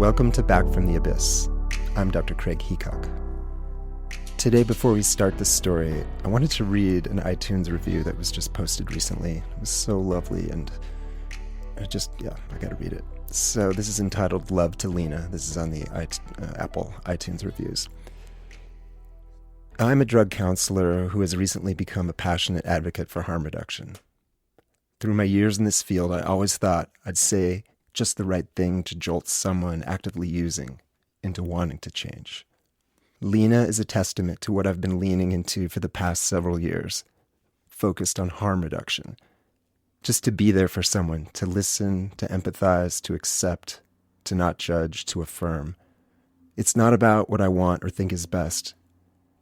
Welcome to Back from the Abyss. I'm Dr. Craig Heacock. Today, before we start this story, I wanted to read an iTunes review that was just posted recently. It was so lovely, and I gotta read it. So this is entitled Love to Lena. This is on the Apple iTunes reviews. I'm a drug counselor who has recently become a passionate advocate for harm reduction. Through my years in this field, I always thought I'd say just the right thing to jolt someone actively using into wanting to change. Lena is a testament to what I've been leaning into for the past several years, focused on harm reduction. Just to be there for someone, to listen, to empathize, to accept, to not judge, to affirm. It's not about what I want or think is best.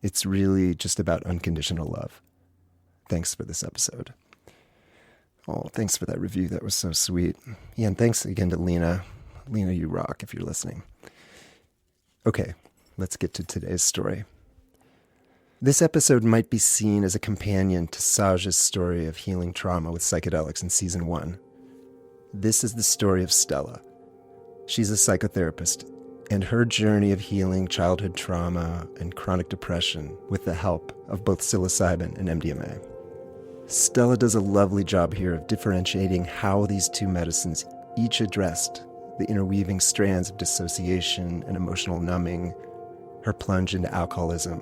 It's really just about unconditional love. Thanks for this episode. Oh, thanks for that review. That was so sweet. Yeah, and thanks again to Lena. Lena, you rock if you're listening. Okay, let's get to today's story. This episode might be seen as a companion to Saj's story of healing trauma with psychedelics in season 1. This is the story of Stella. She's a psychotherapist, and her journey of healing childhood trauma and chronic depression with the help of both psilocybin and MDMA. Stella does a lovely job here of differentiating how these two medicines each addressed the interweaving strands of dissociation and emotional numbing, her plunge into alcoholism,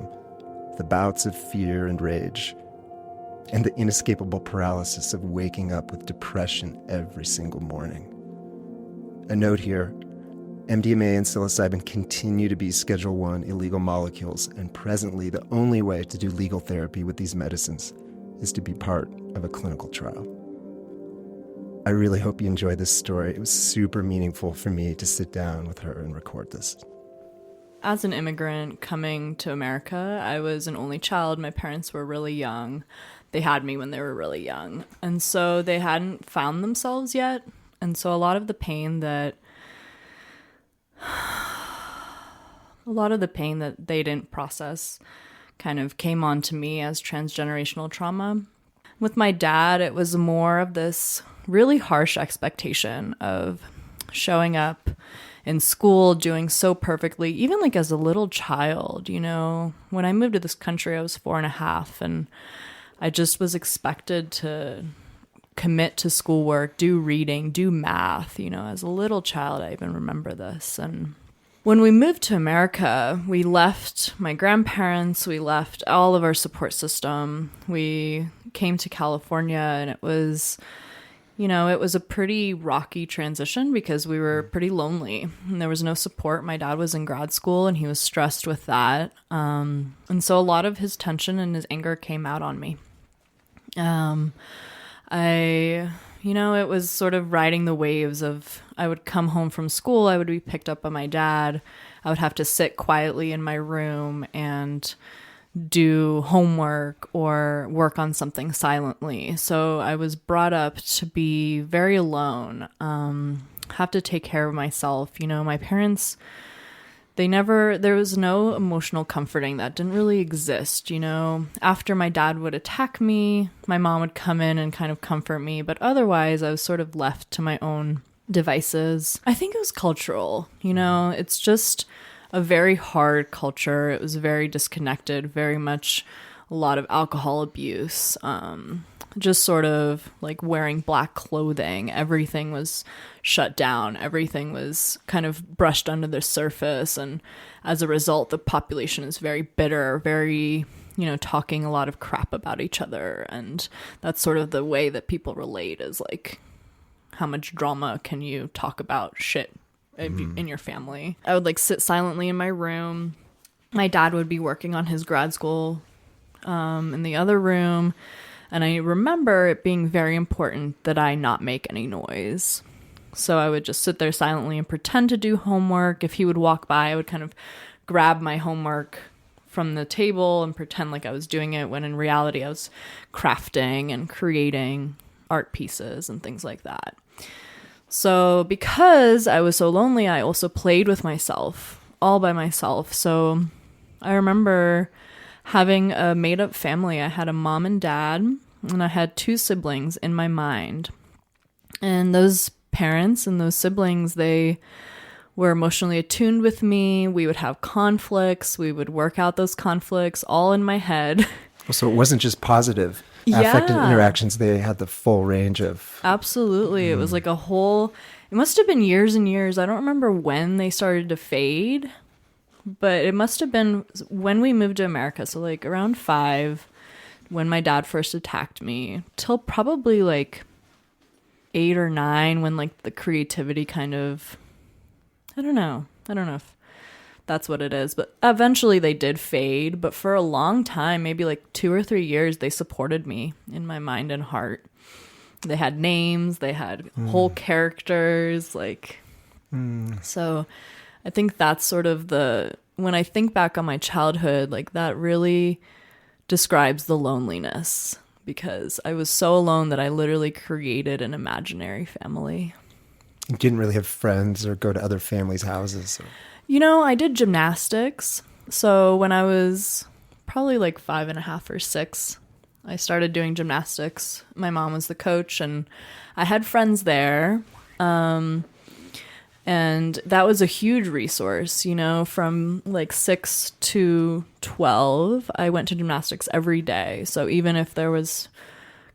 the bouts of fear and rage, and the inescapable paralysis of waking up with depression every single morning. A note here, MDMA and psilocybin continue to be Schedule I illegal molecules, and presently the only way to do legal therapy with these medicines is to be part of a clinical trial. I really hope you enjoy this story. It was super meaningful for me to sit down with her and record this. As an immigrant coming to America, I was an only child. My parents were really young. They had me when they were really young. And so they hadn't found themselves yet. And so a lot of the pain that they didn't process kind of came on to me as transgenerational trauma. With my dad, it was more of this really harsh expectation of showing up in school, doing so perfectly, even like as a little child, you know. When I moved to this country, I was 4.5, and I just was expected to commit to schoolwork, do reading, do math, you know. As a little child, I even remember this. And when we moved to America, we left my grandparents, we left all of our support system. We came to California, and it was a pretty rocky transition because we were pretty lonely and there was no support. My dad was in grad school and he was stressed with that. And so a lot of his tension and his anger came out on me. It was sort of riding the waves of, I would come home from school, I would be picked up by my dad, I would have to sit quietly in my room and do homework or work on something silently. So I was brought up to be very alone, have to take care of myself. You know, my parents, there was no emotional comforting. That didn't really exist, you know. After my dad would attack me, my mom would come in and kind of comfort me, but otherwise I was sort of left to my own devices. I think it was cultural, you know. It's just a very hard culture. It was very disconnected, very much a lot of alcohol abuse, just sort of like wearing black clothing. Everything was shut down. Everything was kind of brushed under the surface. And as a result, the population is very bitter, very, you know, talking a lot of crap about each other. And that's sort of the way that people relate, is like, how much drama can you talk about shit in your family? I would like sit silently in my room. My dad would be working on his grad school in the other room. And I remember it being very important that I not make any noise. So I would just sit there silently and pretend to do homework. If he would walk by, I would kind of grab my homework from the table and pretend like I was doing it, when in reality I was crafting and creating art pieces and things like that. So because I was so lonely, I also played with myself, all by myself. So I remember having a made-up family. I had a mom and dad, and I had 2 siblings in my mind. And those parents and those siblings, they were emotionally attuned with me. We would have conflicts. We would work out those conflicts all in my head. So it wasn't just positive affective interactions. They had the full range of... Absolutely. It was like a whole... It must have been years and years. I don't remember when they started to fade, but it must have been when we moved to America. So like around 5, when my dad first attacked me, till probably like 8 or 9, when like the creativity kind of... I don't know if that's what it is, but eventually they did fade. But for a long time, maybe like 2 or 3 years, they supported me in my mind and heart. They had names, they had whole characters, like, so I think that's sort of when I think back on my childhood, like that really describes the loneliness, because I was so alone that I literally created an imaginary family. You didn't really have friends or go to other families' houses? Or... You know, I did gymnastics. So when I was probably like 5.5 or 6, I started doing gymnastics. My mom was the coach, and I had friends there. And that was a huge resource, you know, from like 6 to 12, I went to gymnastics every day. So even if there was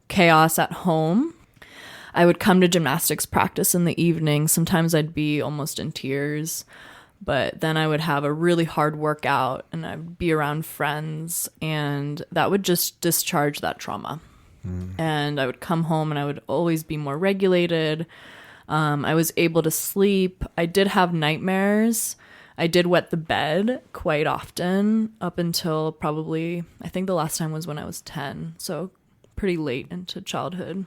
chaos at home, I would come to gymnastics practice in the evening. Sometimes I'd be almost in tears. But then I would have a really hard workout and I'd be around friends, and that would just discharge that trauma. And I would come home and I would always be more regulated. I was able to sleep. I did have nightmares. I did wet the bed quite often up until probably, I think the last time was when I was 10. So pretty late into childhood.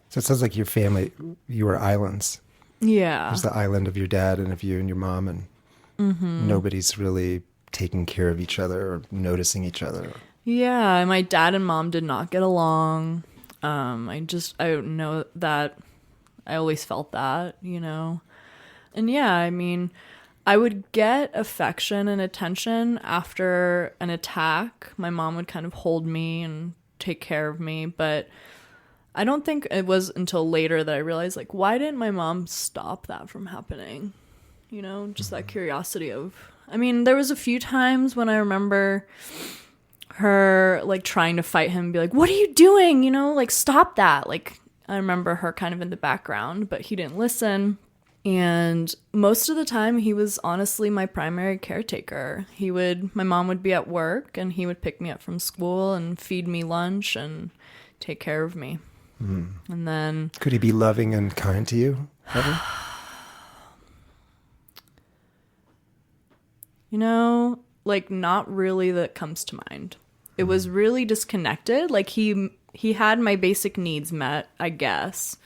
So it sounds like your family, you were islands. Yeah. There's the island of your dad and of you and your mom, and nobody's really taking care of each other or noticing each other. Yeah, my dad and mom did not get along. I know that I always felt that, you know. And yeah, I mean, I would get affection and attention after an attack. My mom would kind of hold me and take care of me, but I don't think it was until later that I realized, like, why didn't my mom stop that from happening? You know, just that curiosity of, I mean, there was a few times when I remember her, like, trying to fight him, be like, what are you doing? You know, like, stop that. Like, I remember her kind of in the background, but he didn't listen. And most of the time, he was honestly my primary caretaker. My mom would be at work, and he would pick me up from school and feed me lunch and take care of me. And then... Could he be loving and kind to you ever? You know, like, not really that comes to mind. It was really disconnected. Like, he had my basic needs met, I guess,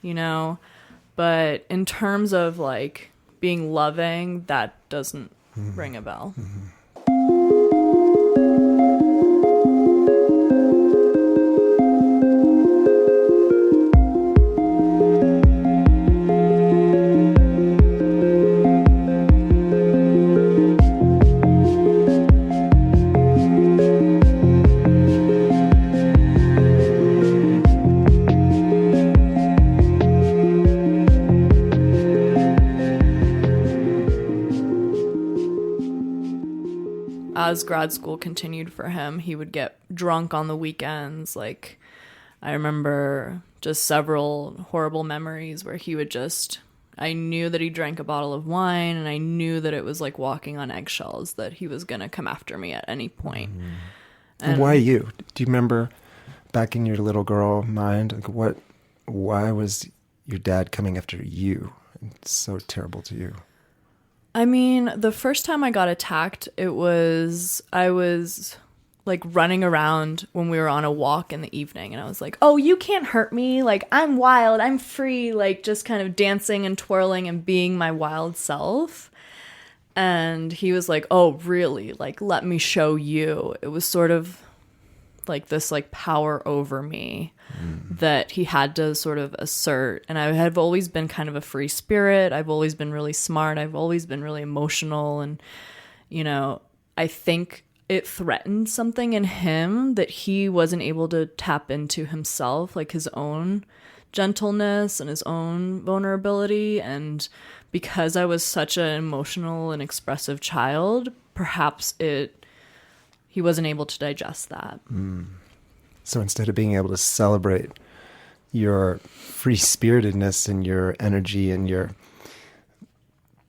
you know, but in terms of, like, being loving, that doesn't ring a bell. As grad school continued for him, he would get drunk on the weekends. Like, I remember just several horrible memories where he would I knew that he drank a bottle of wine, and I knew that it was like walking on eggshells, that he was going to come after me at any point. And why you? Do you remember back in your little girl mind, like why was your dad coming after you? It's so terrible to you. I mean, the first time I got attacked, I was like running around when we were on a walk in the evening, and I was like, oh, you can't hurt me. Like, I'm wild, I'm free, like just kind of dancing and twirling and being my wild self. And he was like, oh, really? Like, let me show you. It was sort of like this like power over me that he had to sort of assert. And I have always been kind of a free spirit. I've always been really smart. I've always been really emotional. And, you know, I think it threatened something in him that he wasn't able to tap into himself, like his own gentleness and his own vulnerability. And because I was such an emotional and expressive child, perhaps he wasn't able to digest that. So instead of being able to celebrate your free-spiritedness and your energy and your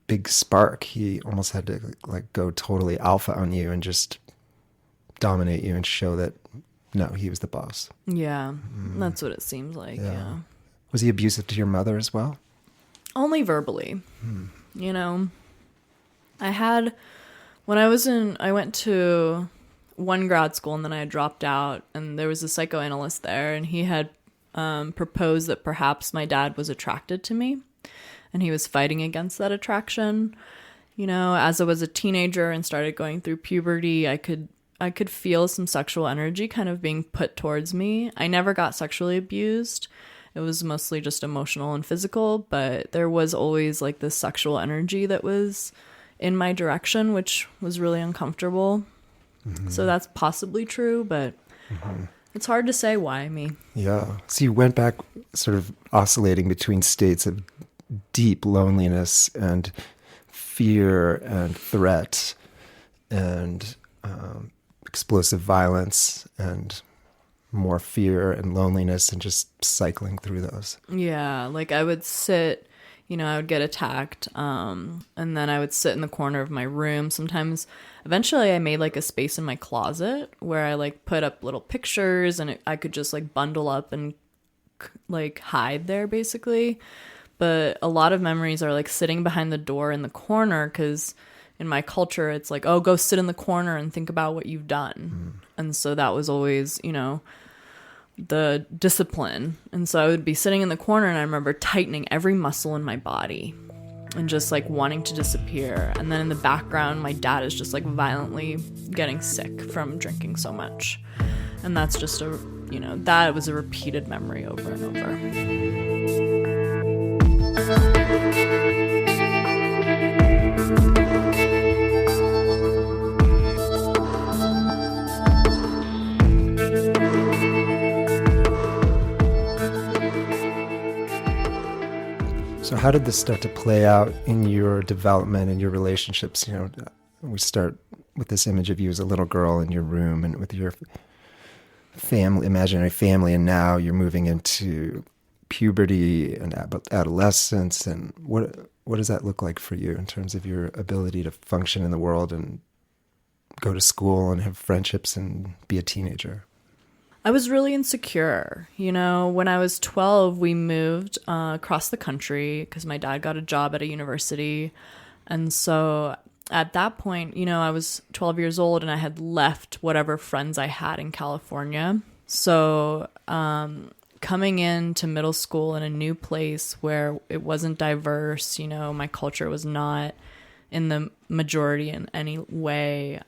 big spark, he almost had to like go totally alpha on you and just dominate you and show that, no, he was the boss. Yeah, that's what it seems like, yeah. Was he abusive to your mother as well? Only verbally. You know, I went to one grad school and then I had dropped out, and there was a psychoanalyst there, and he had proposed that perhaps my dad was attracted to me and he was fighting against that attraction. You know, as I was a teenager and started going through puberty, I could feel some sexual energy kind of being put towards me. I never got sexually abused. It was mostly just emotional and physical, but there was always like this sexual energy that was in my direction, which was really uncomfortable. So that's possibly true, but it's hard to say why me. Yeah. So you went back sort of oscillating between states of deep loneliness and fear and threat and explosive violence and more fear and loneliness, and just cycling through those. Yeah, like I would sit, I would get attacked, and then I would sit in the corner of my room. Sometimes, eventually I made like a space in my closet where I like put up little pictures, and I could just like bundle up and like hide there basically. But a lot of memories are like sitting behind the door in the corner, because in my culture it's like, oh, go sit in the corner and think about what you've done. And so that was always, the discipline. And so I would be sitting in the corner, and I remember tightening every muscle in my body and just like wanting to disappear. And then in the background, my dad is just like violently getting sick from drinking so much. And that's just that was a repeated memory over and over. So how did this start to play out in your development and your relationships? We start with this image of you as a little girl in your room and with your family, imaginary family, and now you're moving into puberty and adolescence. And what does that look like for you in terms of your ability to function in the world and go to school and have friendships and be a teenager? I was really insecure. When I was 12, we moved across the country because my dad got a job at a university. And so at that point, I was 12 years old, and I had left whatever friends I had in California. So coming into middle school in a new place where it wasn't diverse, my culture was not in the majority in any way.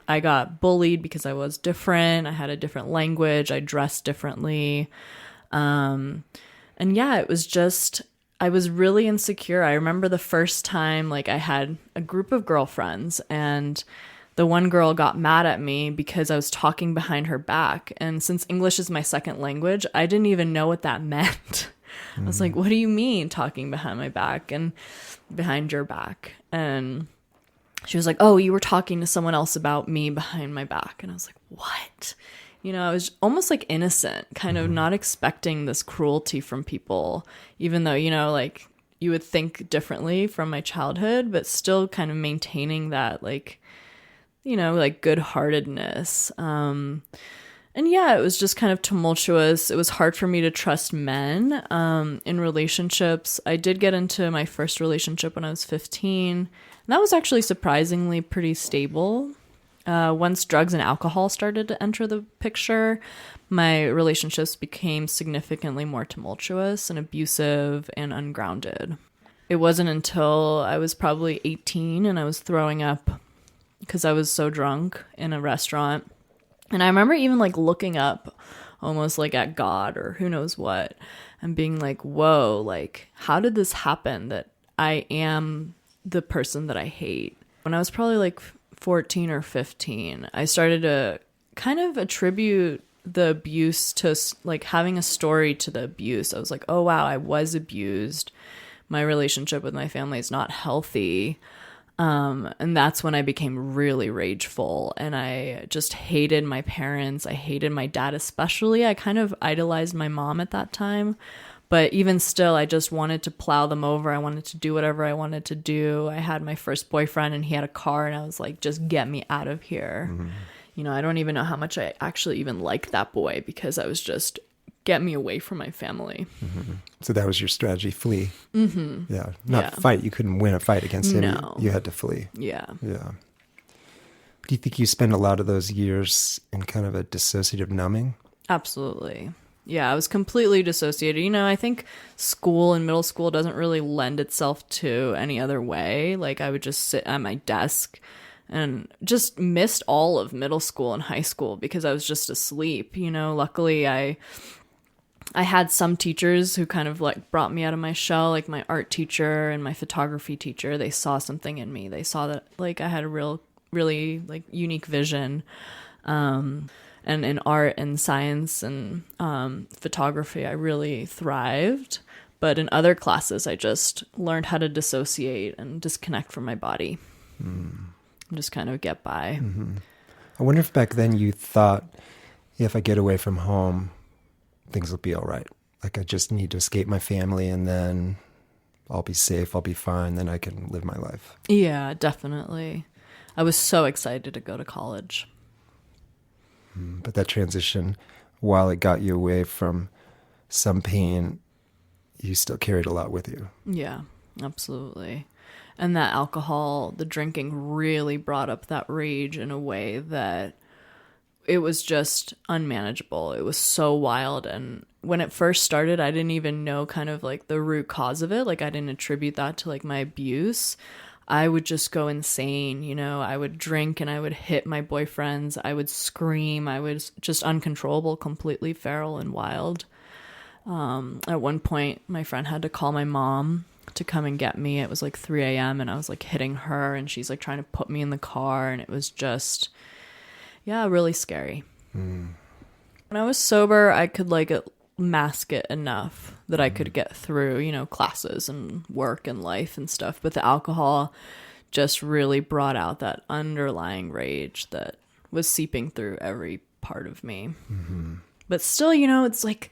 I got bullied because I was different. I had a different language. I dressed differently. And yeah, it was just, I was really insecure. I remember the first time, like, I had a group of girlfriends, and the one girl got mad at me because I was talking behind her back. And since English is my second language, I didn't even know what that meant. I was like, what do you mean talking behind my back and behind your back? And she was like, oh, you were talking to someone else about me behind my back. And I was like, what? I was almost like innocent, kind of not expecting this cruelty from people, even though, like you would think differently from my childhood, but still kind of maintaining that like, like good-heartedness. And yeah, it was just kind of tumultuous. It was hard for me to trust men in relationships. I did get into my first relationship when I was 15. And that was actually surprisingly pretty stable. Once drugs and alcohol started to enter the picture, my relationships became significantly more tumultuous and abusive and ungrounded. It wasn't until I was probably 18 and I was throwing up because I was so drunk in a restaurant. And I remember even like looking up almost like at God or who knows what, and being like, whoa, like, how did this happen that I am the person that I hate? When I was probably like 14 or 15, I started to kind of attribute the abuse to like having a story to the abuse. I was like, oh wow, I was abused. My relationship with my family is not healthy. And that's when I became really rageful, and I just hated my parents. I hated my dad, especially. I kind of idolized my mom at that time, but even still, I just wanted to plow them over. I wanted to do whatever I wanted to do. I had my first boyfriend and he had a car, and I was like, just get me out of here. Mm-hmm. You know, I don't even know how much I actually even liked that boy, because I was just, get me away from my family. Mm-hmm. So that was your strategy, flee. Mm-hmm. Yeah. Not fight. You couldn't win a fight against him. No. You had to flee. Yeah. Yeah. Do you think you spend a lot of those years in kind of a dissociative numbing? Absolutely. Yeah, I was completely dissociated. You know, I think school and middle school doesn't really lend itself to any other way. Like, I would just sit at my desk and just missed all of middle school and high school because I was just asleep. You know, luckily I had some teachers who kind of like brought me out of my shell, like my art teacher and my photography teacher. They saw something in me. They saw that like I had a really like unique vision. And in art and science and photography, I really thrived. But in other classes, I just learned how to dissociate and disconnect from my body. And just kind of get by. Mm-hmm. I wonder if back then you thought, if I get away from home, things will be all right. Like I just need to escape my family and then I'll be safe, I'll be fine, then I can live my life. Yeah, definitely. I was so excited to go to college. But that transition, while it got you away from some pain, you still carried a lot with you. Yeah, absolutely. And that alcohol, the drinking really brought up that rage in a way that it was just unmanageable. It was so wild. And when it first started, I didn't even know kind of like the root cause of it. Like I didn't attribute that to like my abuse. I would just go insane. You know, I would drink and I would hit my boyfriends. I would scream. I was just uncontrollable, completely feral and wild. At one point, my friend had to call my mom to come and get me. It was like 3 a.m. and I was like hitting her and she's like trying to put me in the car. And it was just, yeah, really scary. When I was sober, I could like mask it enough that I could get through, you know, classes and work and life and stuff. But the alcohol just really brought out that underlying rage that was seeping through every part of me. Mm-hmm. But still, you know, it's like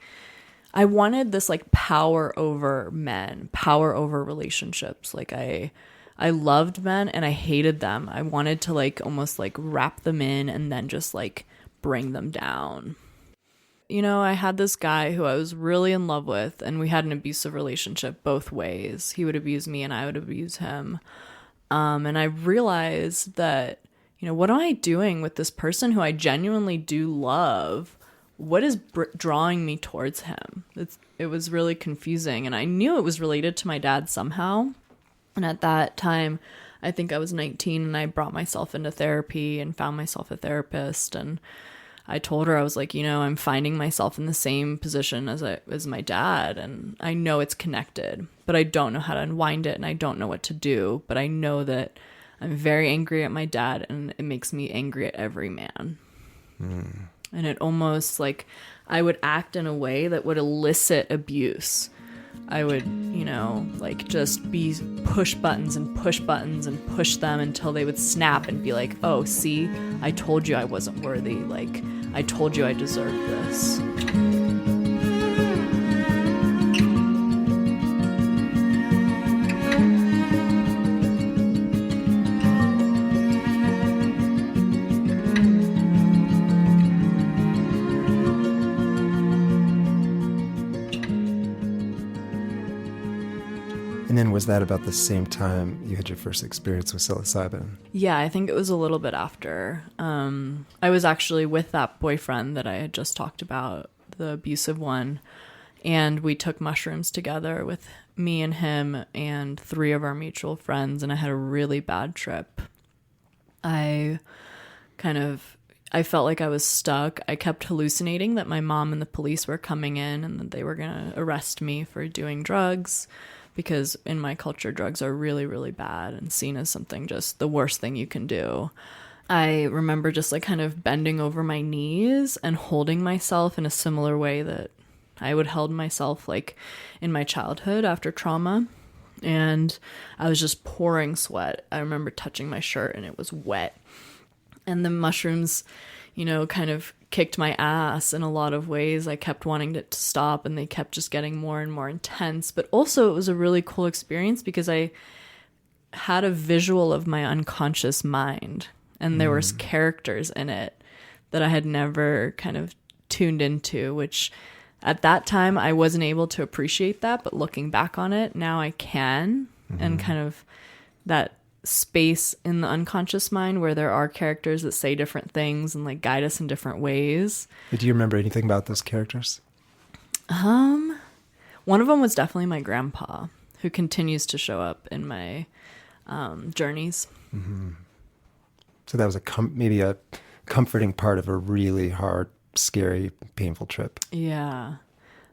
I wanted this like power over men, power over relationships. Like I loved men and I hated them. I wanted to like almost like wrap them in and then just like bring them down. You know, I had this guy who I was really in love with, and we had an abusive relationship both ways. He would abuse me and I would abuse him. And I realized that, you know, what am I doing with this person who I genuinely do love? What is drawing me towards him? It was really confusing. And I knew it was related to my dad somehow. And at that time, I think I was 19 and I brought myself into therapy and found myself a therapist. And I told her, I was like, you know, I'm finding myself in the same position as my dad, and I know it's connected, but I don't know how to unwind it, and I don't know what to do, but I know that I'm very angry at my dad, and it makes me angry at every man. And it almost like I would act in a way that would elicit abuse. I would, you know, like just be push buttons and push them until they would snap and be like, oh, see, I told you I wasn't worthy. Like, I told you I deserved this. And then was that about the same time you had your first experience with psilocybin? Yeah, I think it was a little bit after. I was actually with that boyfriend that I had just talked about, the abusive one, and we took mushrooms together with me and him and 3 of our mutual friends, and I had a really bad trip. I felt like I was stuck. I kept hallucinating that my mom and the police were coming in and that they were going to arrest me for doing drugs. Because in my culture, drugs are really, really bad and seen as something just the worst thing you can do. I remember just like kind of bending over my knees and holding myself in a similar way that I would held myself like in my childhood after trauma. And I was just pouring sweat. I remember touching my shirt and it was wet. And the mushrooms, kind of kicked my ass in a lot of ways. I kept wanting it to stop and they kept just getting more and more intense. But also it was a really cool experience because I had a visual of my unconscious mind and there was characters in it that I had never kind of tuned into, which at that time I wasn't able to appreciate that. But looking back on it, now I can. And kind of that space in the unconscious mind where there are characters that say different things and like guide us in different ways. Do you remember anything about those characters? One of them was definitely my grandpa, who continues to show up in my journeys. So that was maybe a comforting part of a really hard, scary, painful trip. Yeah.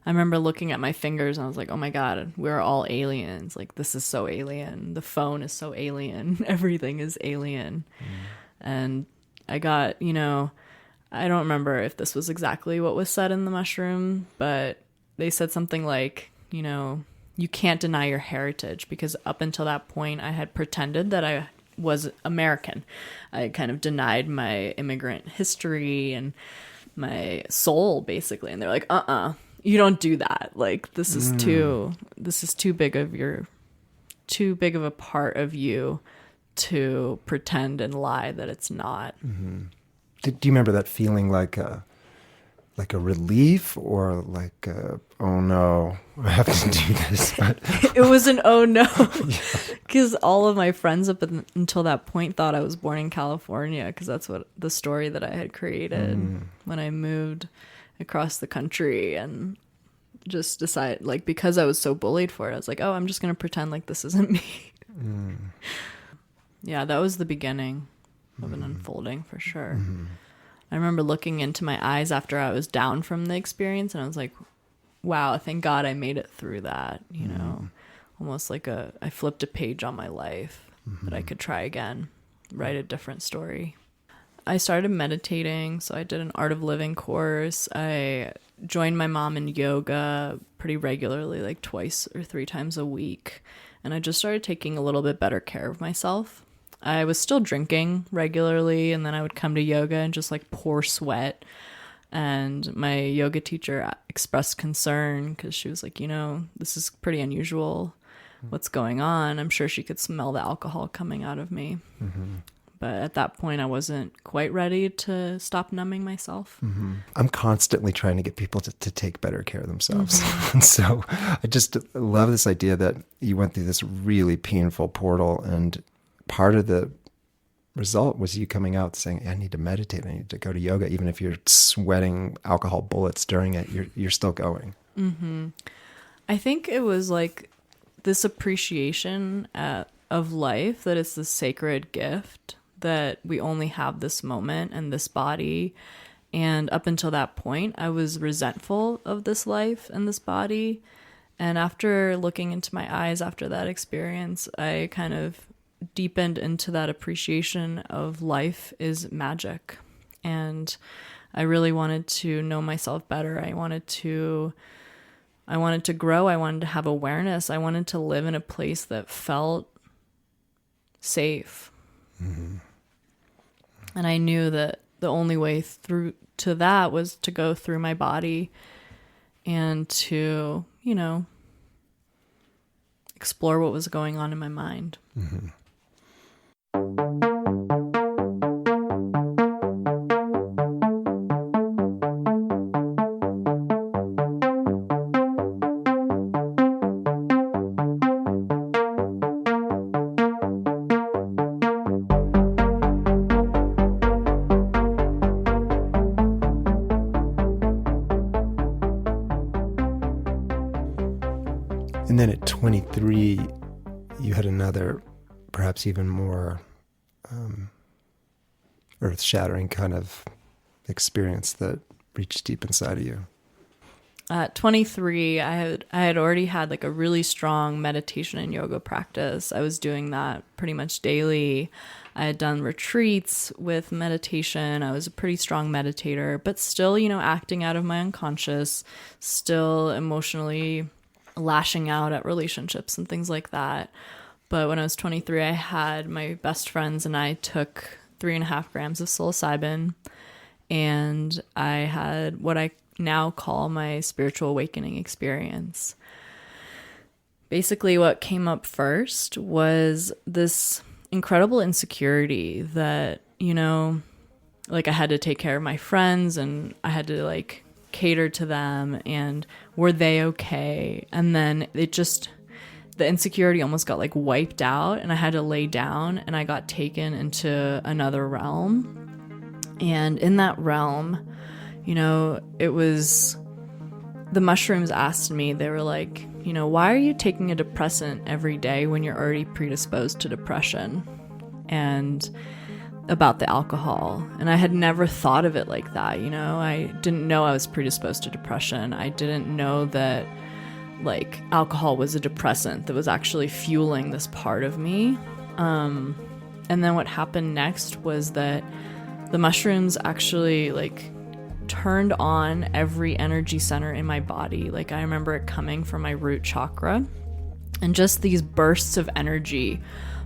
I remember looking at my fingers and I was like, oh my God, we're all aliens. Like, this is so alien. The phone is so alien. Everything is alien. And I got, I don't remember if this was exactly what was said in the mushroom, but they said something like, you can't deny your heritage, because up until that point I had pretended that I was American. I kind of denied my immigrant history and my soul, basically. And they're like, you don't do that. Like, this is too big of a part of you to pretend and lie that it's not. Do you remember that feeling like a relief or like oh no, I have to do this? But It was an oh no, because all of my friends until that point thought I was born in California, because that's what the story that I had created when I moved across the country, and just decided, like, because I was so bullied for it, I was like, oh, I'm just gonna pretend like this isn't me. Yeah, that was the beginning of an unfolding for sure. I remember looking into my eyes after I was down from the experience, and I was like, wow, thank God I made it through that, almost like I flipped a page on my life that I could try again, write a different story. I started meditating, so I did an Art of Living course. I joined my mom in yoga pretty regularly, like 2 or 3 times a week, and I just started taking a little bit better care of myself. I was still drinking regularly, and then I would come to yoga and just like pour sweat. And my yoga teacher expressed concern because she was like, this is pretty unusual. What's going on? I'm sure she could smell the alcohol coming out of me. But at that point, I wasn't quite ready to stop numbing myself. I'm constantly trying to get people to take better care of themselves. And so I just love this idea that you went through this really painful portal, and part of the result was you coming out saying, I need to meditate, I need to go to yoga. Even if you're sweating alcohol bullets during it, you're still going. I think it was like this appreciation of life, that it's the sacred gift, that we only have this moment and this body. And up until that point, I was resentful of this life and this body. And after looking into my eyes after that experience, I kind of deepened into that appreciation of life is magic. And I really wanted to know myself better. I wanted to grow. I wanted to have awareness. I wanted to live in a place that felt safe. And I knew that the only way through to that was to go through my body and to, explore what was going on in my mind. And then at 23, you had another, perhaps even more earth-shattering kind of experience that reached deep inside of you. At 23, I had already had like a really strong meditation and yoga practice. I was doing that pretty much daily. I had done retreats with meditation. I was a pretty strong meditator, but still, acting out of my unconscious, still emotionally lashing out at relationships and things like that. But when I was 23, I had my best friends and I took 3.5 grams of psilocybin, and I had what I now call my spiritual awakening experience. Basically, what came up first was this incredible insecurity that, like I had to take care of my friends and I had to like cater to them, and were they okay? And then the insecurity almost got like wiped out, and I had to lay down, and I got taken into another realm. And in that realm, it was, the mushrooms asked me, they were like, why are you taking a depressant every day when you're already predisposed to depression? And about the alcohol. And I had never thought of it like that. I didn't know I was predisposed to depression. I didn't know that like alcohol was a depressant that was actually fueling this part of me. And then what happened next was that the mushrooms actually like turned on every energy center in my body. Like I remember it coming from my root chakra, and just these bursts of energy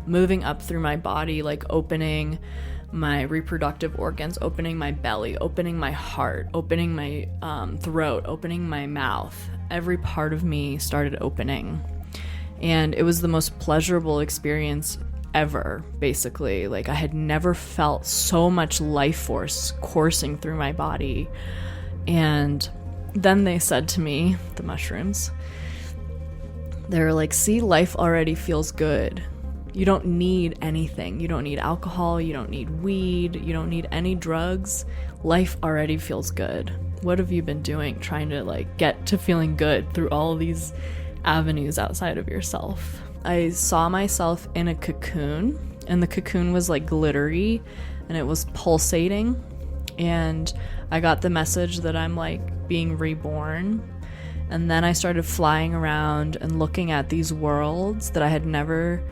moving up through my body, like opening my reproductive organs, opening my belly, opening my heart, opening my throat, opening my mouth. Every part of me started opening. And it was the most pleasurable experience ever, basically. Like I had never felt so much life force coursing through my body. And then they said to me, the mushrooms, they were like, see, life already feels good. You don't need anything. You don't need alcohol. You don't need weed. You don't need any drugs. Life already feels good. What have you been doing trying to like get to feeling good through all of these avenues outside of yourself? I saw myself in a cocoon, and the cocoon was like glittery and it was pulsating. And I got the message that I'm like being reborn. And then I started flying around and looking at these worlds that I had never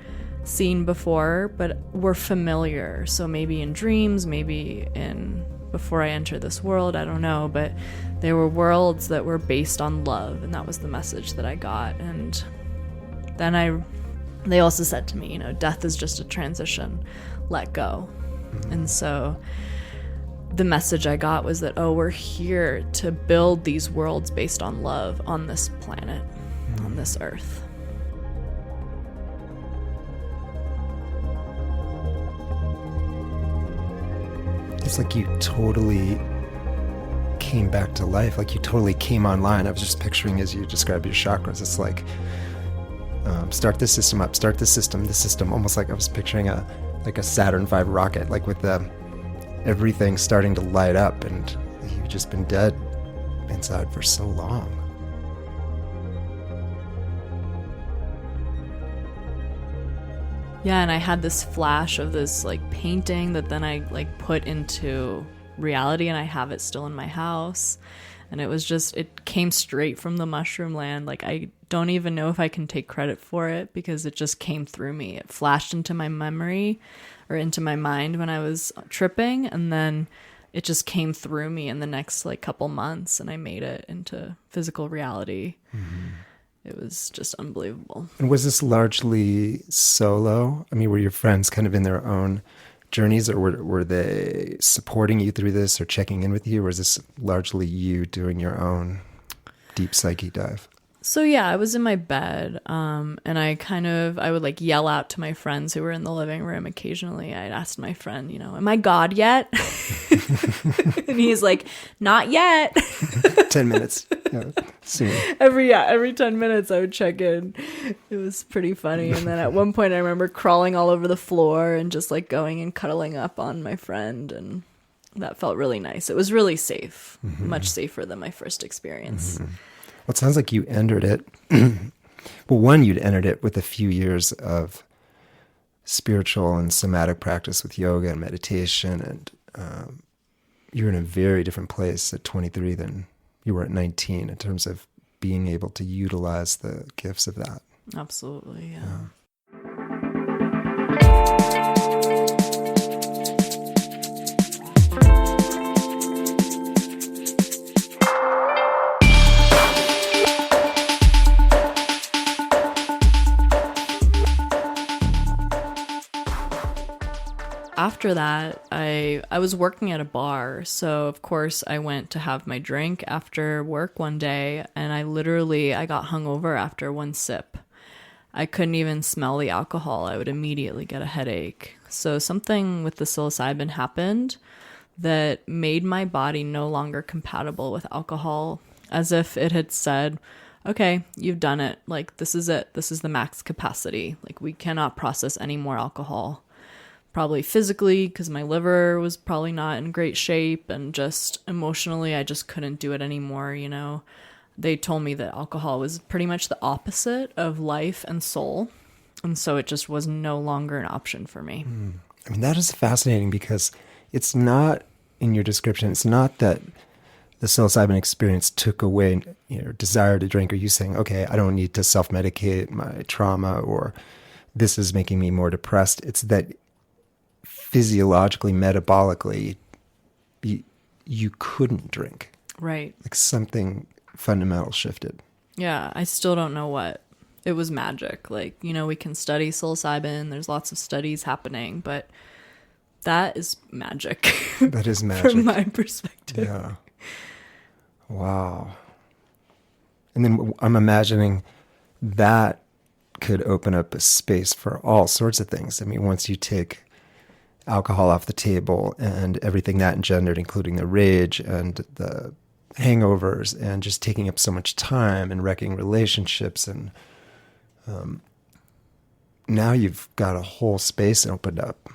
seen before, but were familiar. So maybe in dreams, maybe in before I entered this world, I don't know, but they were worlds that were based on love, and that was the message that I got. And then they also said to me, death is just a transition, let go. And so the message I got was that, we're here to build these worlds based on love on this planet, on this earth. It's like you totally came back to life, like you totally came online. I was just picturing as you described your chakras, it's like start this system up, start this system, almost like I was picturing a Saturn V rocket, like with everything starting to light up, and you've just been dead inside for so long. Yeah, and I had this flash of this like painting that then I like put into reality, and I have it still in my house. And it came straight from the mushroom land. Like I don't even know if I can take credit for it, because it just came through me. It flashed into my memory or into my mind when I was tripping, and then it just came through me in the next like couple months, and I made it into physical reality. Mm-hmm. It was just unbelievable. And was this largely solo? I mean, were your friends kind of in their own journeys, or were they supporting you through this or checking in with you? Or was this largely you doing your own deep psyche dive? So yeah, I was in my bed, and I would like yell out to my friends who were in the living room occasionally. I'd ask my friend, am I God yet? And he's like, not yet. 10 minutes. Yeah, soon. Every 10 minutes I would check in. It was pretty funny. And then at one point I remember crawling all over the floor and just like going and cuddling up on my friend, and that felt really nice. It was really safe, much safer than my first experience. Mm-hmm. Well, it sounds like you entered it. Well, one, you'd entered it with a few years of spiritual and somatic practice with yoga and meditation, and you're in a very different place at 23 than you were at 19 in terms of being able to utilize the gifts of that. Absolutely, yeah. After that, I was working at a bar, so of course I went to have my drink after work one day, and I got hungover after one sip. I couldn't even smell the alcohol. I would immediately get a headache. So something with the psilocybin happened that made my body no longer compatible with alcohol, as if it had said, okay, you've done it. Like, this is it. This is the max capacity. Like, we cannot process any more alcohol. Probably physically, because my liver was probably not in great shape, and just emotionally, I just couldn't do it anymore, you know. They told me that alcohol was pretty much the opposite of life and soul, and so it just was no longer an option for me. I mean, that is fascinating, because it's not, in your description, it's not that the psilocybin experience took away your desire to drink, or you saying, okay, I don't need to self-medicate my trauma, or this is making me more depressed. It's that physiologically, metabolically, you couldn't drink. Right. Like something fundamental shifted. Yeah, I still don't know what. It was magic. Like, you know, we can study psilocybin. There's lots of studies happening, but that is magic. That is magic. From my perspective. Yeah. Wow. And then I'm imagining that could open up a space for all sorts of things. I mean, once you take alcohol off the table and everything that engendered, including the rage and the hangovers and just taking up so much time and wrecking relationships, and now you've got a whole space opened up.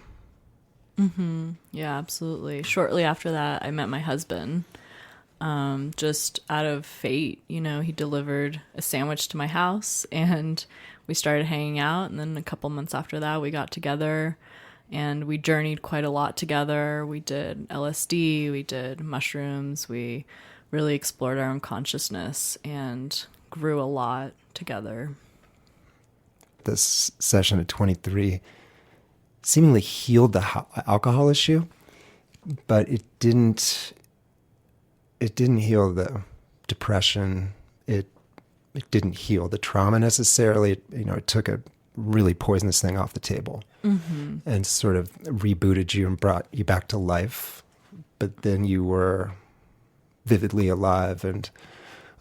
Mm-hmm. Yeah, absolutely. Shortly after that, I met my husband. Just out of fate, you know, he delivered a sandwich to my house and we started hanging out. And then a couple months after that, we got together and we journeyed quite a lot together. We did LSD, we did mushrooms, we really explored our own consciousness and grew a lot together. This session at 23 seemingly healed the alcohol issue, but it didn't heal the depression. It didn't heal the trauma necessarily. It took a really poisonous thing off the table, mm-hmm. and sort of rebooted you and brought you back to life. But then you were vividly alive and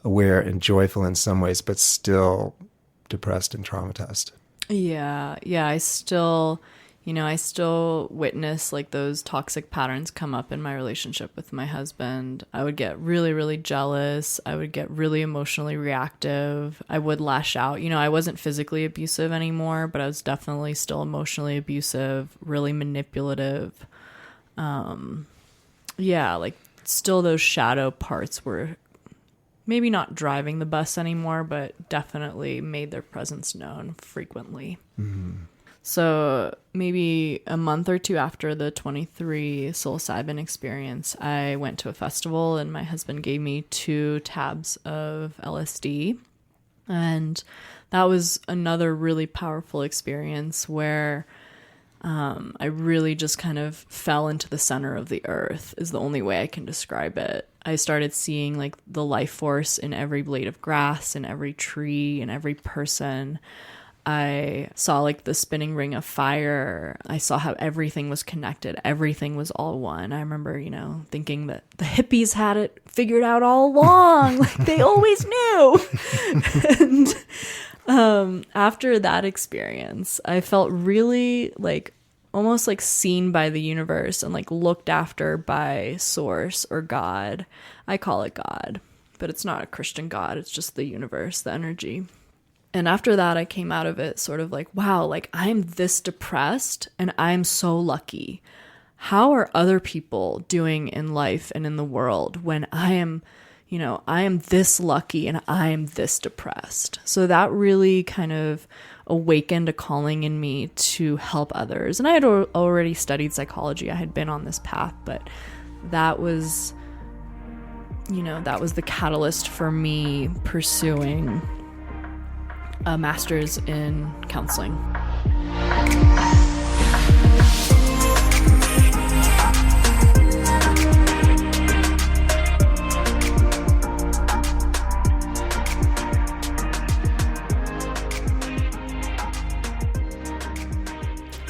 aware and joyful in some ways, but still depressed and traumatized. Yeah. I still witness like those toxic patterns come up in my relationship with my husband. I would get really, really jealous. I would get really emotionally reactive. I would lash out. I wasn't physically abusive anymore, but I was definitely still emotionally abusive, really manipulative. Like still those shadow parts were maybe not driving the bus anymore, but definitely made their presence known frequently. Mm-hmm. So maybe a month or two after the 23 psilocybin experience, I went to a festival and my husband gave me 2 tabs of LSD. And that was another really powerful experience where I really just kind of fell into the center of the earth is the only way I can describe it. I started seeing like the life force in every blade of grass, in every tree, in every person. I saw like the spinning ring of fire. I saw how everything was connected. Everything was all one. I remember, thinking that the hippies had it figured out all along. Like they always knew. And after that experience, I felt really like almost like seen by the universe and like looked after by source or God. I call it God, but it's not a Christian God. It's just the universe, the energy. And after that, I came out of it sort of like, wow, like I'm this depressed and I'm so lucky. How are other people doing in life and in the world when I am this lucky and I am this depressed? So that really kind of awakened a calling in me to help others. And I had already studied psychology. I had been on this path, but that was that was the catalyst for me pursuing a master's in counseling.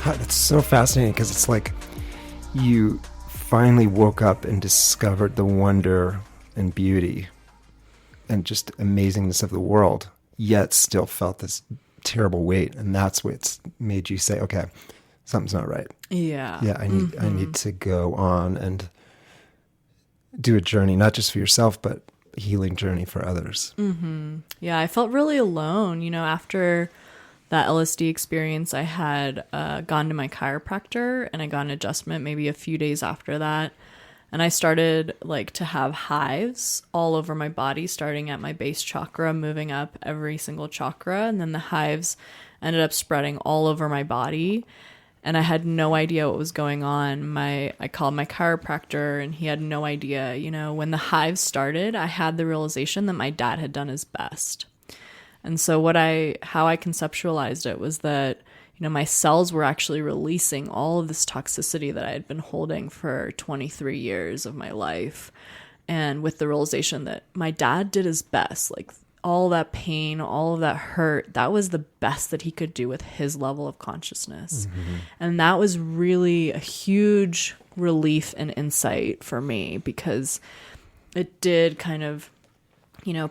That's so fascinating, because it's like you finally woke up and discovered the wonder and beauty and just amazingness of the world, yet still felt this terrible weight. And that's what's made you say, okay, something's not right. Yeah. Yeah, I need to go on and do a journey, not just for yourself, but a healing journey for others. Mm-hmm. Yeah, I felt really alone. After that LSD experience, I had gone to my chiropractor and I got an adjustment maybe a few days after that. And I started to have hives all over my body, starting at my base chakra, moving up every single chakra. And then the hives ended up spreading all over my body. And I had no idea what was going on. I called my chiropractor and he had no idea. When the hives started, I had the realization that my dad had done his best. And so how I conceptualized it was that, my cells were actually releasing all of this toxicity that I had been holding for 23 years of my life. And with the realization that my dad did his best, all that pain, all of that hurt, that was the best that he could do with his level of consciousness. Mm-hmm. And that was really a huge relief and insight for me, because it did kind of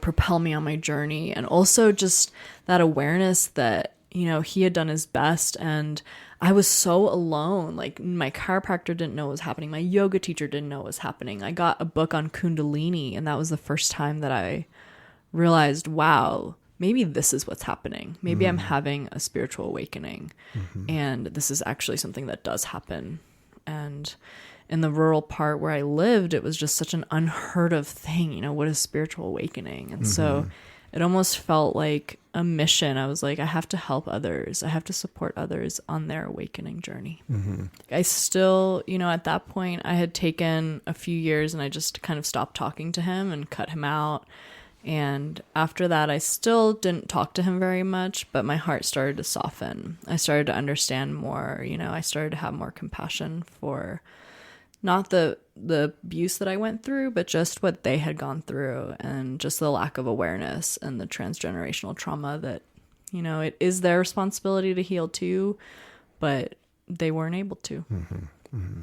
propel me on my journey. And also just that awareness that, he had done his best and I was so alone. My chiropractor didn't know what was happening. My yoga teacher didn't know what was happening. I got a book on Kundalini, and that was the first time that I realized, wow, maybe this is what's happening. Maybe I'm having a spiritual awakening. Mm-hmm. And this is actually something that does happen. And in the rural part where I lived, it was just such an unheard of thing. What is spiritual awakening? And so it almost felt like a mission. I was like, I have to help others. I have to support others on their awakening journey. Mm-hmm. I still, at that point, I had taken a few years and I just kind of stopped talking to him and cut him out. And after that, I still didn't talk to him very much, but my heart started to soften. I started to understand more. I started to have more compassion for not the abuse that I went through, but just what they had gone through, and just the lack of awareness and the transgenerational trauma that, it is their responsibility to heal too, but they weren't able to. Mm-hmm. Mm-hmm.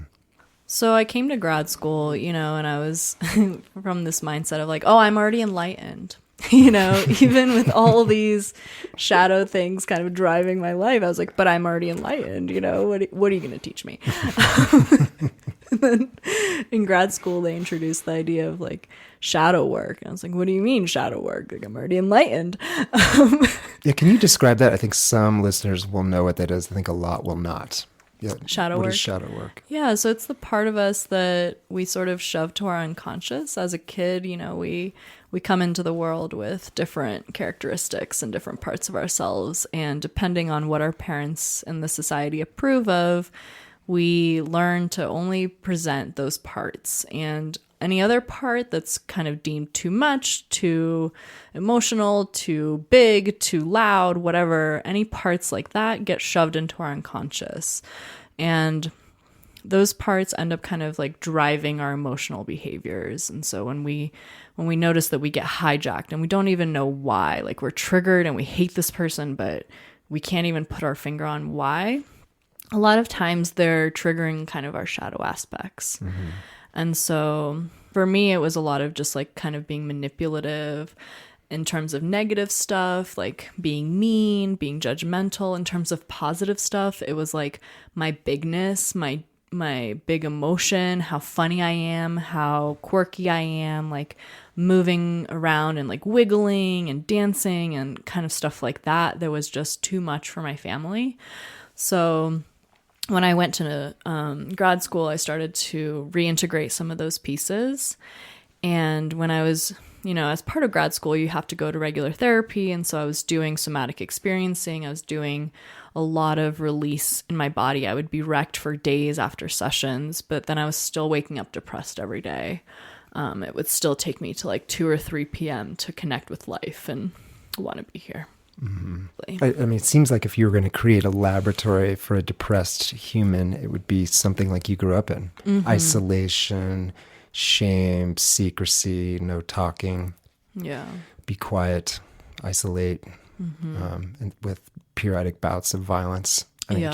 So I came to grad school, and I was from this mindset of I'm already enlightened. Even with all these shadow things kind of driving my life, I was like, but I'm already enlightened. What are you going to teach me? And then in grad school, they introduced the idea of shadow work. And I was like, what do you mean shadow work? I'm already enlightened. Yeah, can you describe that? I think some listeners will know what that is. I think a lot will not. Yeah. Shadow work. What is shadow work? Yeah, so it's the part of us that we sort of shove to our unconscious. As a kid, we come into the world with different characteristics and different parts of ourselves. And depending on what our parents and the society approve of, we learn to only present those parts. And any other part that's kind of deemed too much, too emotional, too big, too loud, whatever, any parts like that get shoved into our unconscious. And those parts end up kind of driving our emotional behaviors. And so when we notice that we get hijacked and we don't even know why, we're triggered and we hate this person, but we can't even put our finger on why, a lot of times they're triggering kind of our shadow aspects. Mm-hmm. And so for me, it was a lot of just kind of being manipulative in terms of negative stuff, being mean, being judgmental. In terms of positive stuff, it was my bigness, my big emotion, how funny I am, how quirky I am, moving around and wiggling and dancing and kind of stuff like that. That was just too much for my family. So when I went to grad school, I started to reintegrate some of those pieces. And when I was, as part of grad school, you have to go to regular therapy. And so I was doing somatic experiencing. I was doing a lot of release in my body. I would be wrecked for days after sessions, but then I was still waking up depressed every day. It would still take me to like 2 or 3 p.m. to connect with life and want to be here. Mm-hmm. I mean, it seems like if you were going to create a laboratory for a depressed human, it would be something like you grew up in. Mm-hmm. Isolation, shame, secrecy, no talking. Yeah. Be quiet, isolate, and with periodic bouts of violence. I mean,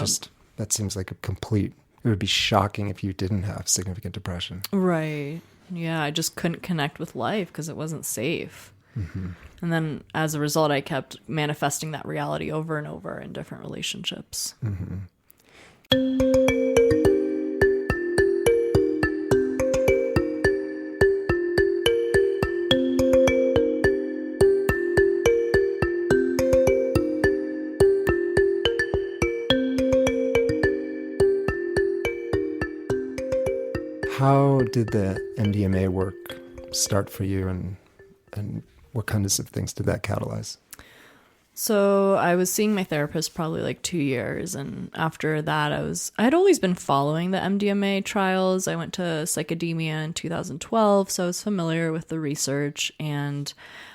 that seems like it would be shocking if you didn't have significant depression. Right. Yeah, I just couldn't connect with life because it wasn't safe. Mm-hmm. And then as a result, I kept manifesting that reality over and over in different relationships. Mm-hmm. How did the MDMA work start for you, and what kinds of things did that catalyze? So I was seeing my therapist probably like 2 years. And after that, I had always been following the MDMA trials. I went to Psychedemia in 2012, so I was familiar with the research. And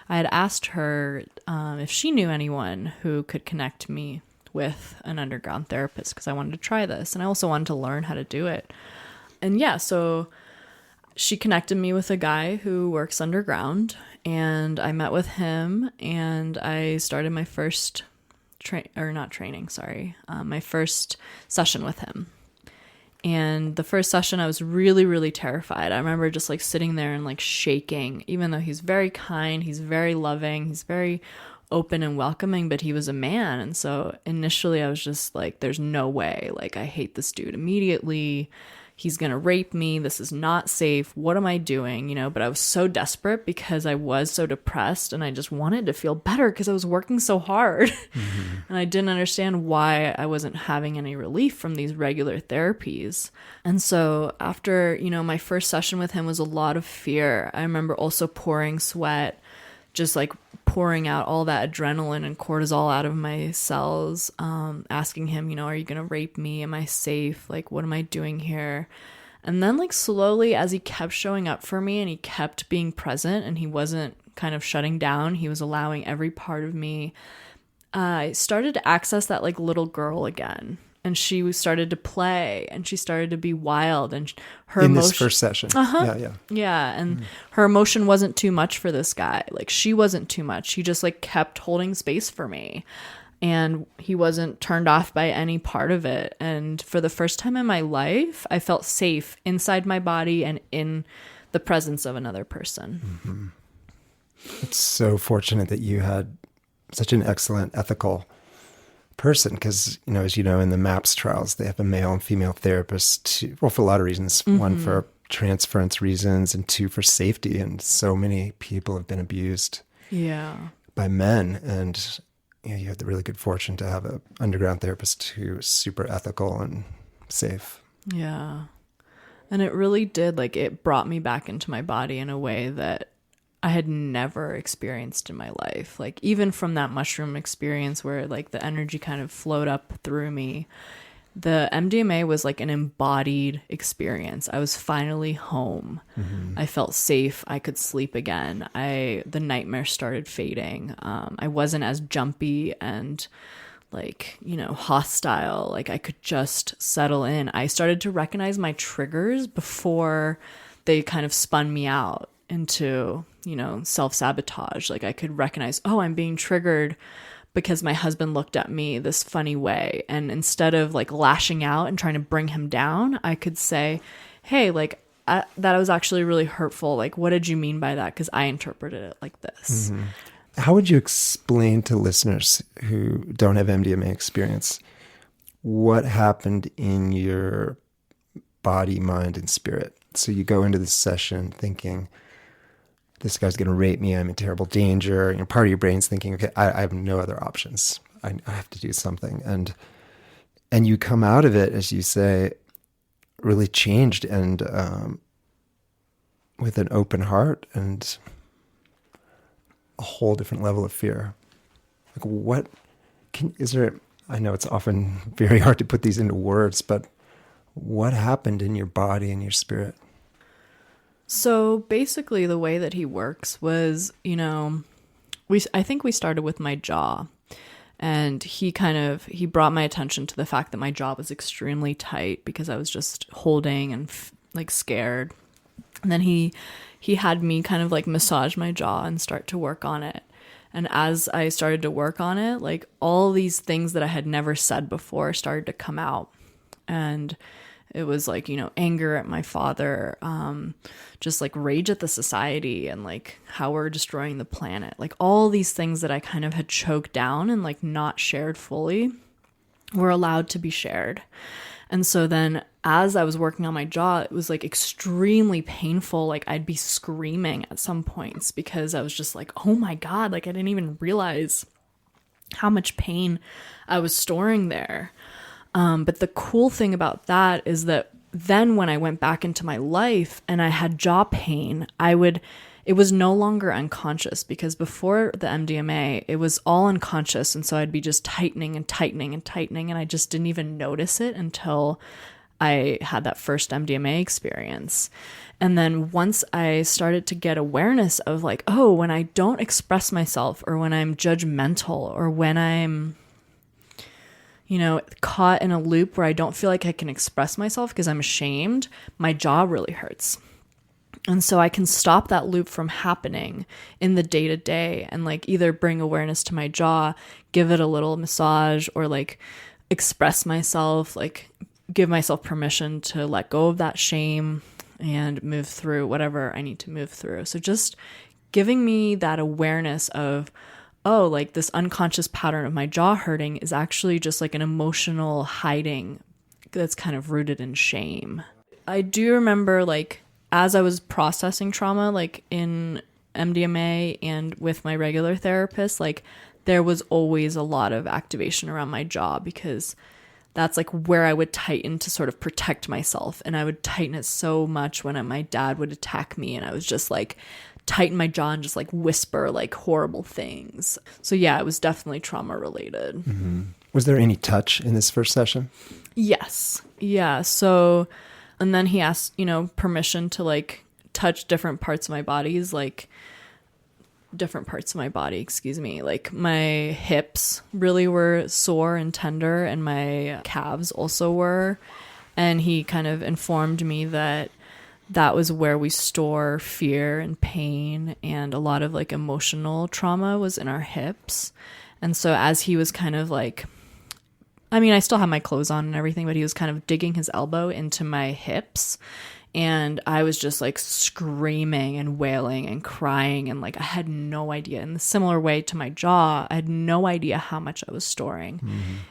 I had asked her if she knew anyone who could connect me with an underground therapist, because I wanted to try this. And I also wanted to learn how to do it. And yeah, so she connected me with a guy who works underground, and I met with him, and I started my first my first session with him. And the first session, I was really, really terrified. I remember just like sitting there and like shaking, even though he's very kind, he's very loving, he's very open and welcoming, but he was a man. And so initially I was just like, there's no way, like, I hate this dude immediately. He's going to rape me. This is not safe. What am I doing? But I was so desperate because I was so depressed and I just wanted to feel better because I was working so hard. Mm-hmm. And I didn't understand why I wasn't having any relief from these regular therapies. And so after, my first session with him was a lot of fear. I remember also pouring sweat, just like pouring out all that adrenaline and cortisol out of my cells, asking him, are you going to rape me? Am I safe? Like, what am I doing here? And then like slowly, as he kept showing up for me and he kept being present and he wasn't kind of shutting down, he was allowing every part of me, I started to access that like little girl again. And she started to play and she started to be wild, and her in this first session. Yeah. And her emotion wasn't too much for this guy. Like, she wasn't too much. He just like kept holding space for me, and he wasn't turned off by any part of it. And for the first time in my life, I felt safe inside my body and in the presence of another person. Mm-hmm. It's so fortunate that you had such an excellent ethical person, because as you know, in the MAPS trials, they have a male and female therapist for a lot of reasons. Mm-hmm. One for transference reasons, and 2 for safety. And so many people have been abused by men, and you have the really good fortune to have an underground therapist who is super ethical and safe. Yeah. And it really did, like, it brought me back into my body in a way that I had never experienced in my life. Like, even from that mushroom experience where like the energy kind of flowed up through me, the MDMA was like an embodied experience. I was finally home. Mm-hmm. I felt safe. I could sleep again. The nightmare started fading. I wasn't as jumpy and like, hostile. Like, I could just settle in. I started to recognize my triggers before they kind of spun me out into, self-sabotage. Like, I could recognize, I'm being triggered because my husband looked at me this funny way. And instead of like lashing out and trying to bring him down, I could say, hey, like, that was actually really hurtful. Like, what did you mean by that? Because I interpreted it like this. Mm-hmm. How would you explain to listeners who don't have MDMA experience what happened in your body, mind, and spirit? So you go into this session thinking, this guy's going to rape me, I'm in terrible danger. Part of your brain's thinking, okay, I have no other options. I have to do something. And you come out of it, as you say, really changed and with an open heart and a whole different level of fear. Like I know it's often very hard to put these into words, but what happened in your body and your spirit? So basically the way that he works was, I think we started with my jaw, and he brought my attention to the fact that my jaw was extremely tight because I was just holding and scared. And then he had me kind of like massage my jaw and start to work on it. And as I started to work on it, like all these things that I had never said before started to come out. And it was like, anger at my father, just like rage at the society and like how we're destroying the planet. Like all these things that I kind of had choked down and like not shared fully were allowed to be shared. And so then as I was working on my jaw, it was like extremely painful. Like I'd be screaming at some points because I was just like, oh my God, like I didn't even realize how much pain I was storing there. But the cool thing about that is that then when I went back into my life and I had jaw pain, it was no longer unconscious, because before the MDMA, it was all unconscious. And so I'd be just tightening and tightening and tightening. And I just didn't even notice it until I had that first MDMA experience. And then once I started to get awareness of like, oh, when I don't express myself, or when I'm judgmental, or when I'm caught in a loop where I don't feel like I can express myself because I'm ashamed, my jaw really hurts. And so I can stop that loop from happening in the day to day and like either bring awareness to my jaw, give it a little massage, or like express myself, like give myself permission to let go of that shame and move through whatever I need to move through. So just giving me that awareness of, oh, like this unconscious pattern of my jaw hurting is actually just like an emotional hiding that's kind of rooted in shame. I do remember like as I was processing trauma, like in MDMA and with my regular therapist, like there was always a lot of activation around my jaw, because that's like where I would tighten to sort of protect myself. And I would tighten it so much when my dad would attack me, and I was just like tighten my jaw and just like whisper like horrible things. So yeah, it was definitely trauma related. Mm-hmm. Was there any touch in this first session? Yes. Yeah. So, and then he asked, permission to like touch different parts of my body, like my hips really were sore and tender, and my calves also were. And he kind of informed me that was where we store fear and pain, and a lot of like emotional trauma was in our hips. And so as he was kind of like, I still had my clothes on and everything, but he was kind of digging his elbow into my hips, and I was just like screaming and wailing and crying, and like I had no idea. In the similar way to my jaw, I had no idea how much I was storing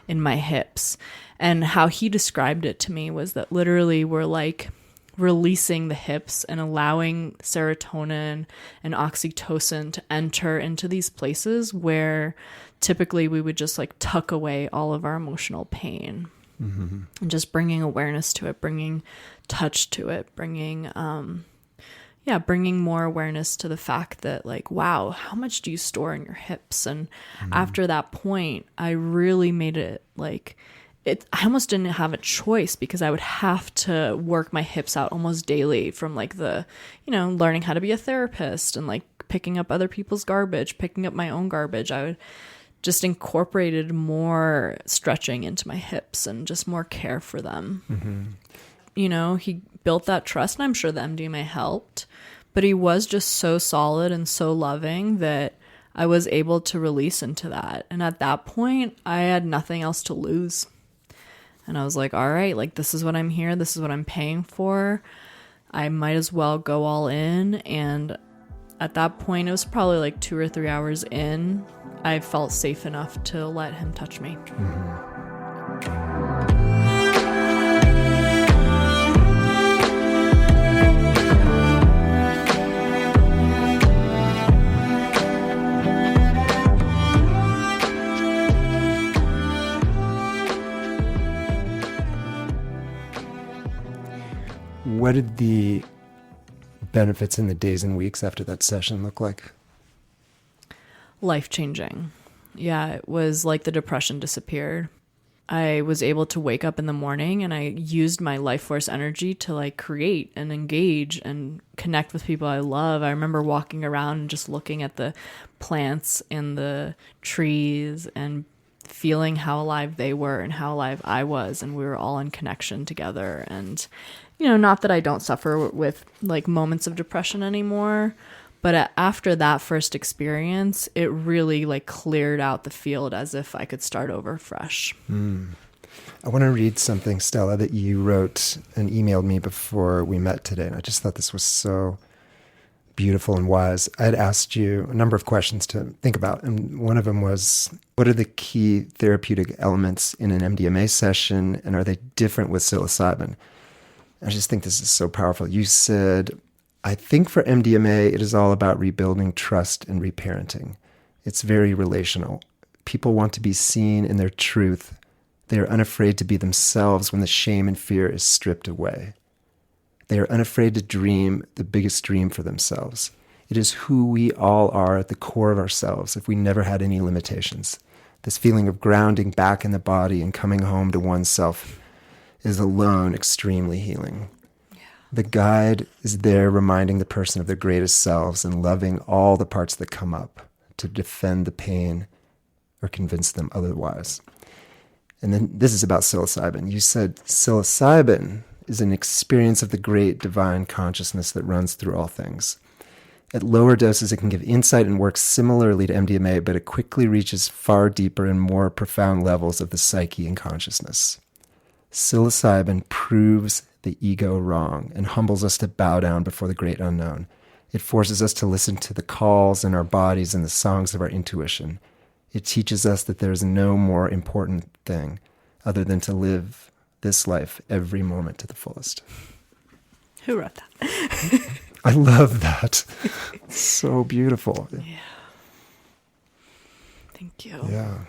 in my hips. And how he described it to me was that literally we're like releasing the hips and allowing serotonin and oxytocin to enter into these places where typically we would just like tuck away all of our emotional pain. Mm-hmm. And just bringing awareness to it, bringing touch to it, bringing more awareness to the fact that like, wow, how much do you store in your hips? And after that point, I really made it like, I almost didn't have a choice, because I would have to work my hips out almost daily, from like the, learning how to be a therapist and like picking up other people's garbage, picking up my own garbage. I would just incorporated more stretching into my hips and just more care for them. Mm-hmm. He built that trust, and I'm sure the MDMA helped, but he was just so solid and so loving that I was able to release into that. And at that point, I had nothing else to lose. And I was like, all right, like this is what I'm here. This is what I'm paying for. I might as well go all in. And at that point, it was probably like 2 or 3 hours in, I felt safe enough to let him touch me. Mm-hmm. What did the benefits in the days and weeks after that session look like? life-changing. Yeah, it was like the depression disappeared. I was able to wake up in the morning and I used my life force energy to like create and engage and connect with people I love. I remember walking around and just looking at the plants and the trees and feeling how alive they were and how alive I was. And we were all in connection together. And, you know, not that I don't suffer with like moments of depression anymore, but after that first experience, it really like cleared out the field as if I could start over fresh. I want to read something, Stella, that you wrote and emailed me before we met today. And I just thought this was so beautiful and wise. I had asked you a number of questions to think about. And one of them was, what are the key therapeutic elements in an MDMA session? And are they different with psilocybin? I just think this is so powerful. You said, I think for MDMA, it is all about rebuilding trust and reparenting. It's very relational. People want to be seen in their truth. They are unafraid to be themselves when the shame and fear is stripped away. They are unafraid to dream the biggest dream for themselves. It is who we all are at the core of ourselves if we never had any limitations. This feeling of grounding back in the body and coming home to oneself is alone extremely healing. The guide is there reminding the person of their greatest selves and loving all the parts that come up to defend the pain or convince them otherwise. And then this is about psilocybin. You said psilocybin is an experience of the great divine consciousness that runs through all things. At lower doses, it can give insight and work similarly to MDMA, but it quickly reaches far deeper and more profound levels of the psyche and consciousness. Psilocybin proves the ego wrong and humbles us to bow down before the great unknown. It forces us to listen to the calls in our bodies and the songs of our intuition. It teaches us that there is no more important thing other than to live this life every moment to the fullest. Who wrote that? I love that. So beautiful. Yeah. Thank you. Yeah.